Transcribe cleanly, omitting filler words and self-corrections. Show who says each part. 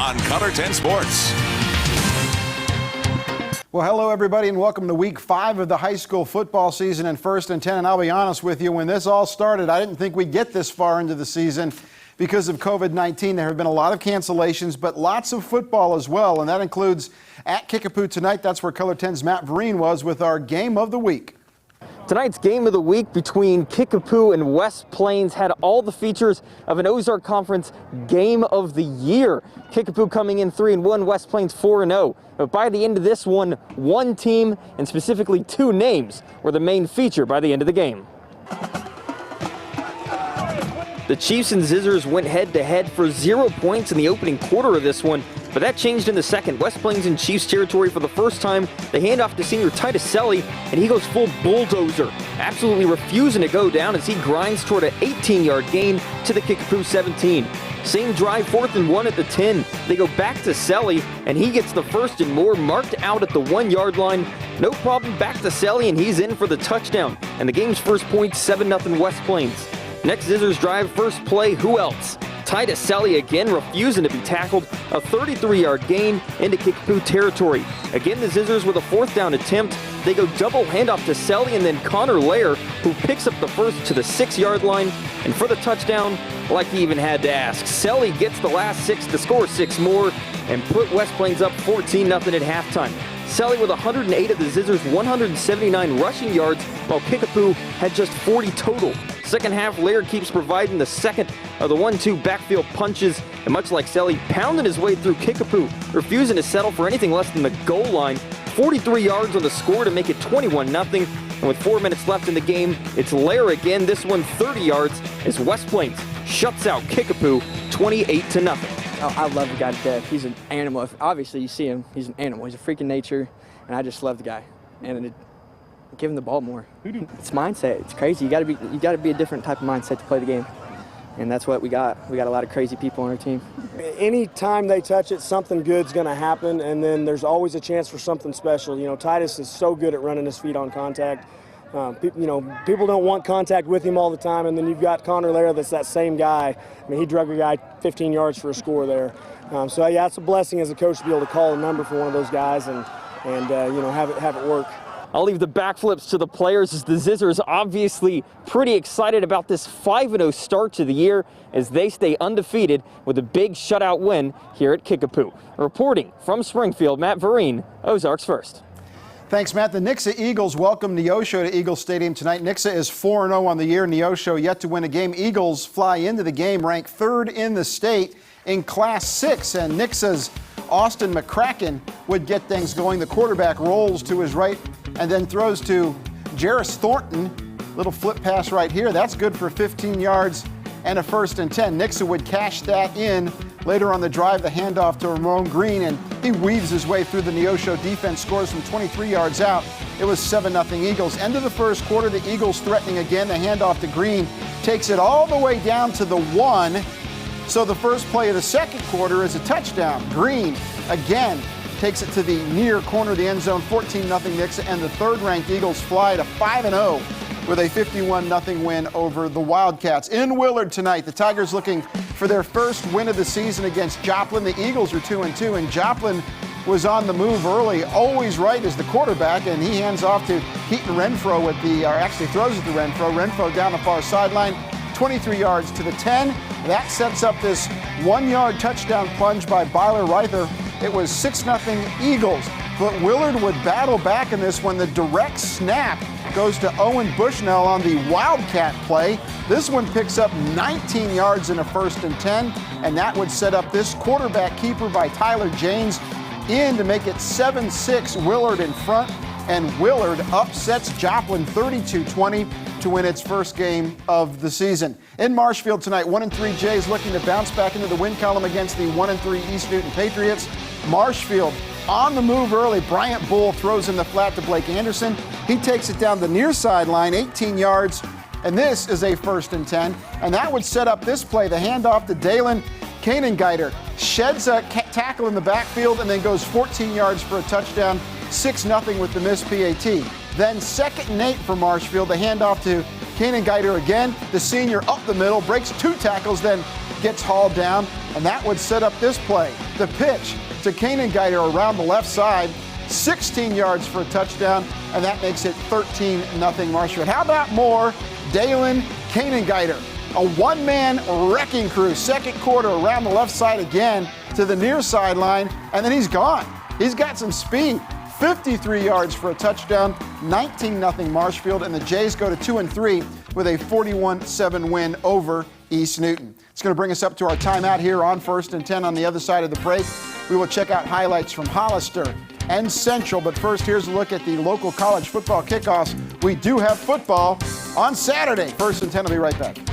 Speaker 1: on Color 10 Sports.
Speaker 2: Well, hello, everybody, and welcome to Week 5 of the high school football season in 1st and 10. And I'll be honest with you, when this all started, I didn't think we'd get this far into the season because of COVID-19. There have been a lot of cancellations, but lots of football as well, and that includes at Kickapoo tonight. That's where Color 10's Matt Vereen was with our Game of the Week.
Speaker 3: Tonight's Game of the Week between Kickapoo and West Plains had all the features of an Ozark Conference Game of the Year. Kickapoo coming in 3-1, West Plains 4-0. But by the end of this one team, and specifically two names, were the main feature by the end of the game. The Chiefs and Zizzers went head-to-head for 0 points in the opening quarter of this one, but that changed in the second. West Plains in Chiefs territory for the first time. They hand off to senior Titus Selly, and he goes full bulldozer, absolutely refusing to go down as he grinds toward an 18-yard gain to the Kickapoo 17. Same drive, 4th and 1 at the 10. They go back to Selly, and he gets the 1st and more marked out at the 1-yard line. No problem, back to Selly, and he's in for the touchdown. And the game's first point, 7-0 West Plains. Next Zizzers drive, first play, who else? Titus Selly again refusing to be tackled, a 33-yard gain into Kickapoo territory. Again, the Zizzers with a 4th down attempt. They go double handoff to Selly and then Connor Lair, who picks up the 1st to the 6-yard line. And for the touchdown, like he even had to ask, Selly gets the last 6 to score 6 more and put West Plains up 14-0 at halftime. Selly with 108 of the Zizzers' 179 rushing yards, while Kickapoo had just 40 total. Second half, Laird keeps providing the second of the 1-2 backfield punches, and much like Selly, pounding his way through Kickapoo, refusing to settle for anything less than the goal line. 43 yards on the score to make it 21-0, and with 4 minutes left in the game, it's Lair again, this one 30 yards, as West Plains shuts out Kickapoo 28-0.
Speaker 4: I love the guy to death. He's an animal. Obviously, you see him, he's an animal. He's a freak of nature, and I just love the guy. And give him the ball more. It's mindset. It's crazy. You got to be a different type of mindset to play the game, and that's what we got. We got a lot of crazy people on our team.
Speaker 5: Anytime they touch it, something good's going to happen, and then there's always a chance for something special. You know, Titus is so good at running his feet on contact. People don't want contact with him all the time, and then you've got Connor Lair that's that same guy. I mean, he drug a guy 15 yards for a score there. So yeah, it's a blessing as a coach to be able to call a number for one of those guys and have it work.
Speaker 3: I'll leave the backflips to the players as the Zizzers obviously pretty excited about this 5-0 start to the year as they stay undefeated with a big shutout win here at Kickapoo. Reporting from Springfield, Matt Vereen, Ozarks First.
Speaker 2: Thanks, Matt. The Nixa Eagles welcome Neosho to Eagle Stadium tonight. Nixa is 4-0 on the year. Neosho yet to win a game. Eagles fly into the game ranked 3rd in the state in Class 6, and Nixa's Austin McCracken would get things going. The quarterback rolls to his right and then throws to Jarris Thornton. Little flip pass right here. That's good for 15 yards and a 1st and 10. Nixa would cash that in. Later on the drive, the handoff to Ramon Green, and he weaves his way through the Neosho defense, scores from 23 yards out. It was 7-0 Eagles. End of the first quarter, the Eagles threatening again. The handoff to Green takes it all the way down to the 1. So the first play of the second quarter is a touchdown. Green again takes it to the near corner of the end zone, 14-0 Nixa, and the 3rd-ranked Eagles fly to 5-0 with a 51-0 win over the Wildcats. In Willard tonight, the Tigers looking for their first win of the season against Joplin. The Eagles are 2-2, and Joplin was on the move early, always right as the quarterback, and he hands off to Keaton Renfro throws it to Renfro. Renfro down the far sideline, 23 yards to the 10. That sets up this 1-yard touchdown plunge by Byler Reither. It was 6-0 Eagles, but Willard would battle back in this one. The direct snap goes to Owen Bushnell on the Wildcat play. This one picks up 19 yards in a 1st and 10, and that would set up this quarterback keeper by Tyler James in to make it 7-6, Willard in front, and Willard upsets Joplin 32-20 to win its first game of the season. In Marshfield tonight, 1-3 Jays looking to bounce back into the win column against the 1-3 East Newton Patriots. Marshfield on the move early. Bryant Bull throws in the flat to Blake Anderson. He takes it down the near sideline, 18 yards, and this is a 1st and 10. And that would set up this play, the handoff to Dalen Kanengeiter. Sheds a tackle in the backfield and then goes 14 yards for a touchdown, 6-0 with the missed PAT. Then 2nd and 8 for Marshfield. The handoff to Kanengeiter again. The senior up the middle, breaks 2 tackles, then gets hauled down. and that would set up this play. The pitch to Kanengeider around the left side, 16 yards for a touchdown, and that makes it 13-0 Marshfield. How about more Dalen Kanengeider? A one-man wrecking crew, second quarter around the left side again to the near sideline, and then he's gone. He's got some speed. 53 yards for a touchdown, 19-0 Marshfield, and the Jays go to 2-3 with a 41-7 win over East Newton. It's going to bring us up to our timeout here on 1st and 10 on the other side of the break. We will check out highlights from Hollister and Central, but first, here's a look at the local college football kickoffs. We do have football on Saturday. 1st and 10 will be right back.